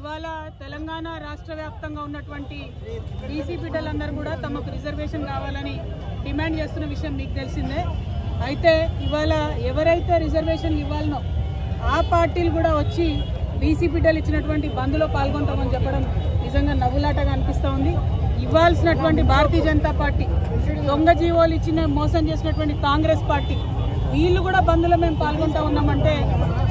ఇవాళ తెలంగాణ రాష్ట్ర వ్యాప్తంగా ఉన్నటువంటి బీసీ బిడ్డలందరూ కూడా తమకు రిజర్వేషన్ కావాలని డిమాండ్ చేస్తున్న విషయం మీకు తెలిసిందే. అయితే ఇవాళ ఎవరైతే రిజర్వేషన్ ఇవ్వాలనో ఆ పార్టీలు కూడా వచ్చి బీసీ బిడ్డలు ఇచ్చినటువంటి బంద్లో పాల్గొంటామని చెప్పడం నిజంగా నవ్వులాటగా అనిపిస్తూ ఉంది. ఇవ్వాల్సినటువంటి భారతీయ జనతా పార్టీ, దొంగ జీవోలు ఇచ్చిన మోసం చేసినటువంటి కాంగ్రెస్ పార్టీ, వీళ్ళు కూడా బంద్లో మేము పాల్గొంటా ఉన్నామంటే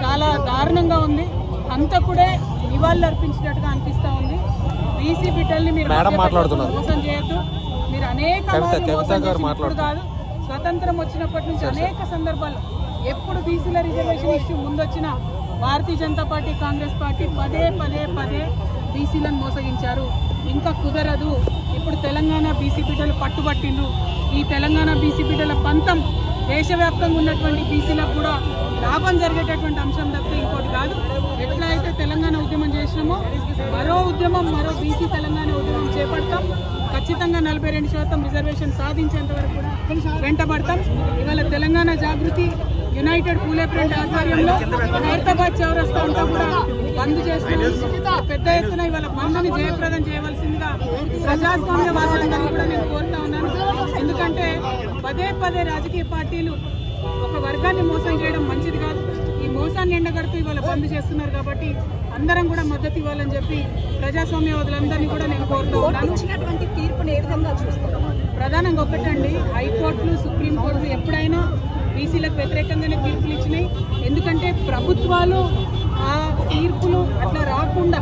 చాలా దారుణంగా ఉంది. అంతకుడే నివాళులు అర్పించినట్టుగా అనిపిస్తూ ఉంది. బీసీ బిడ్డల్ని మీరు మోసం చేయొద్దు. మీరు అనేక కాదు, స్వతంత్రం వచ్చినప్పటి నుంచి అనేక సందర్భాల్లో ఎప్పుడు బీసీల reservation issue ముందొచ్చిన Bharatiya Janata party, Congress party పదే బీసీలను మోసగించారు. ఇంకా కుదరదు. ఇప్పుడు తెలంగాణ బీసీ బిడ్డలు పట్టుబట్టిండ్రు. ఈ తెలంగాణ బీసీ బిడ్డల పంతం దేశవ్యాప్తంగా ఉన్నటువంటి బీసీలకు కూడా లాభం జరిగేటటువంటి అంశం తప్పితే ఇంకోటి కాదు. ఎట్లా అయితే తెలంగాణ ఉద్యమం చేసినామో మరో బీసీ తెలంగాణ ఉద్యమం చేపడతాం. ఖచ్చితంగా 42% రిజర్వేషన్ సాధించేంత వరకు కూడా వెంటబడతాం. ఇవాళ తెలంగాణ జాగృతి యునైటెడ్ పూలే ఫ్రంట్ ఆధ్వర్యంలో హైదరాబాద్ చౌరస్తా అంతా కూడా బంద్ చేస్తున్నాం. పెద్ద ఎత్తున ఇవాళ బంద్ని జయప్రదం చేయవలసిందిగా ప్రజాస్వామ్యవాదులందరినీ కూడా నేను కోరుతా ఉన్నాను. ఎందుకంటే పదే రాజకీయ పార్టీలు ఒక వర్గాన్ని మోసం చేయడం మంచిది కాదు. ఈ మోసాన్ని ఎండగడుతూ ఇవాళ బంద్ చేస్తున్నారు. కాబట్టి అందరం కూడా మద్దతు ఇవ్వాలని చెప్పి ప్రజాస్వామ్యవాదులందరినీ కూడా నేను కోరుతూ ఉన్నాను. ప్రధానంగా ఒకటండి, హైకోర్టులు, సుప్రీంకోర్టులు ఎప్పుడైనా బీసీలకు వ్యతిరేకంగానే తీర్పులు ఇచ్చినాయి. ఎందుకంటే ప్రభుత్వాలు ఆ తీర్పులు అట్లా రాకుండా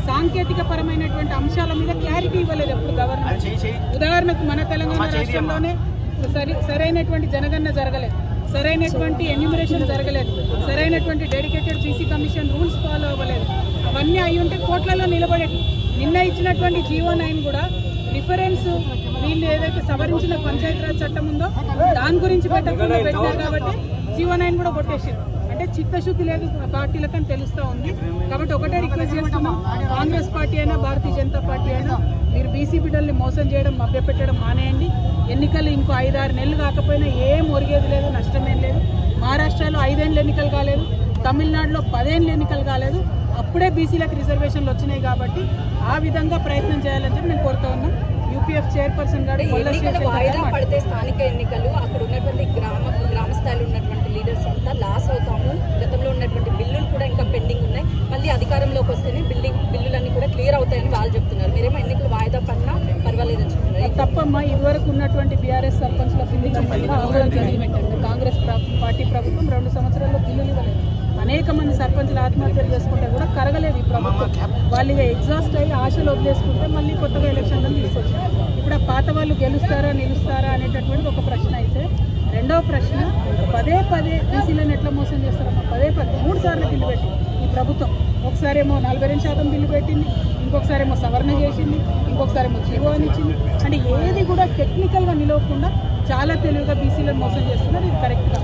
సాంకేతిక పరమైనటువంటి అంశాల మీద క్లారిటీ ఇవ్వలేదు ఎప్పుడు గవర్నమెంట్. ఉదాహరణకు మన తెలంగాణ రాష్ట్రంలోనే సరైనటువంటి జనగణన జరగలేదు, సరైనటువంటి ఎన్యూమరేషన్ జరగలేదు, సరైనటువంటి dedicated BC commission rules follow అవ్వలేదు. అవన్నీ అయి ఉంటే కోట్లలో నిలబడేది. నిన్న ఇచ్చినటువంటి GO9 కూడా రిఫరెన్స్ వీళ్ళు ఏదైతే సవరించిన పంచాయతీరాజ్ చట్టం ఉందో దాని గురించి పెట్టకుండా పెట్టారు కాబట్టి GO9 కూడా కొట్టేసారు. అంటే చిత్తశుద్ధి లేదు పార్టీలకని తెలుస్తూ ఉంది. కాబట్టి ఒకటే రిక్వెస్ట్ చేస్తున్నాం, కాంగ్రెస్ పార్టీ అయినా భారతీయ జనతా పార్టీ అయినా మీరు బీసీ బిడ్డల్ని మోసం చేయడం, మభ్యపెట్టడం మానేయండి. ఎన్నికలు ఇంకో 5-6 నెలలు కాకపోయినా ఏం ఒరిగేది లేదు, నష్టమేం లేదు. మహారాష్ట్రలో 5 ఏళ్ళు ఎన్నికలు కాలేదు, తమిళనాడులో 10 ఏళ్ళు ఎన్నికలు కాలేదు. అప్పుడే బీసీలకు రిజర్వేషన్లు వచ్చినాయి. కాబట్టి ఆ విధంగా ప్రయత్నం చేయాలని చెప్పి మేము కోరుతా ఉన్నాం. UPF చైర్పర్సన్ గారు పడితే స్థానిక ఎన్నికలు అక్కడ ఉన్నటువంటి గ్రామ స్థాయిలో ఉన్నటువంటి లీడర్స్ అంతా లాస్ అవుతాము. గతంలో ఉన్నటువంటి బిల్లులు కూడా ఇంకా పెండింగ్ ఉన్నాయి. మళ్ళీ అధికారంలోకి వస్తేనే బిల్లులన్నీ కూడా క్లియర్ అవుతాయని వాళ్ళు చెప్తున్నారు. మీరేమో ఎన్నికలు వాయిదా పడినా పర్వాలేదని చెప్తున్నారు. తప్పమ్మా, ఇదివరకు ఉన్నటువంటి బీఆర్ఎస్ సర్పంచ్ల బిల్లు ఆందోళన జరిగినట్టు కాంగ్రెస్ పార్టీ ప్రభుత్వం 2 సంవత్సరాల్లో బిల్లులు ఇవ్వలేదు. అనేక మంది సర్పంచులు ఆత్మహత్యలు చేసుకుంటే కూడా కరగలేదు ఈ ప్రభుత్వం. వాళ్ళు ఇక ఎగ్జాస్ట్ అయ్యి ఆశలు వదిలేసుకుంటే మళ్ళీ కొత్తగా ఎలక్షన్లను తీసుకొచ్చారు. ఇప్పుడు ఆ పాత వాళ్ళు గెలుస్తారా నిలుస్తారా అనేటటువంటి ఒక ప్రశ్న అయితే, రెండవ ప్రశ్న పదే బీసీలను ఎట్లా మోసం చేస్తారమ్మా? 3 సార్లు బిల్లు పెట్టి ఈ ప్రభుత్వం. ఒకసారేమో 42% బిల్లు పెట్టింది, ఇంకొకసారేమో సవరణ చేసింది, ఇంకొకసారేమో జీవో అని ఇచ్చింది. అంటే ఏది కూడా టెక్నికల్గా నిలవకుండా చాలా తెలివిగా బీసీలను మోసం చేస్తున్నారు. ఇది కరెక్ట్గా